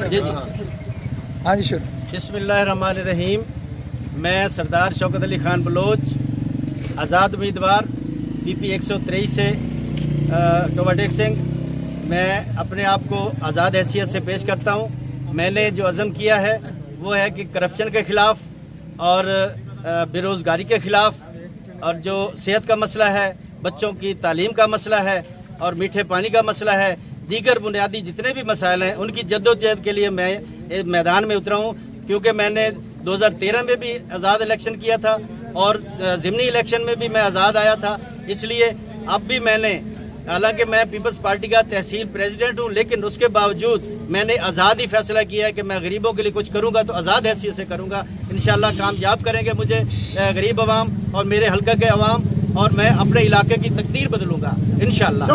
जी जी। हाँ जी शुरू। बिस्मिल्लाहिर्रहमानिर्रहीम। मैं सरदार शौकत अली खान बलोच, आज़ाद उम्मीदवार PP 123 से टोबाटेक सिंह, मैं अपने आप को आज़ाद हैसियत से पेश करता हूँ। मैंने जो अज़म किया है वो है कि करप्शन के ख़िलाफ़ और बेरोज़गारी के ख़िलाफ़ और जो सेहत का मसला है, बच्चों की तालीम का मसला है और मीठे पानी का मसला है, दीगर बुनियादी जितने भी मसाइल हैं उनकी जद्दोजहद के लिए मैं मैदान में उतरा हूँ। क्योंकि मैंने 2013 में भी आज़ाद इलेक्शन किया था और ज़िमनी इलेक्शन में भी मैं आज़ाद आया था, इसलिए अब भी मैंने, हालांकि मैं पीपल्स पार्टी का तहसील प्रेसिडेंट हूं, लेकिन उसके बावजूद मैंने आज़ाद ही फैसला किया है कि मैं गरीबों के लिए कुछ करूंगा तो आज़ाद हैसियत से करूंगा। इंशाल्लाह कामयाब करेंगे मुझे गरीब अवाम और मेरे हल्के के अवाम, और मैं अपने इलाके की तकदीर बदलूंगा इंशाल्लाह।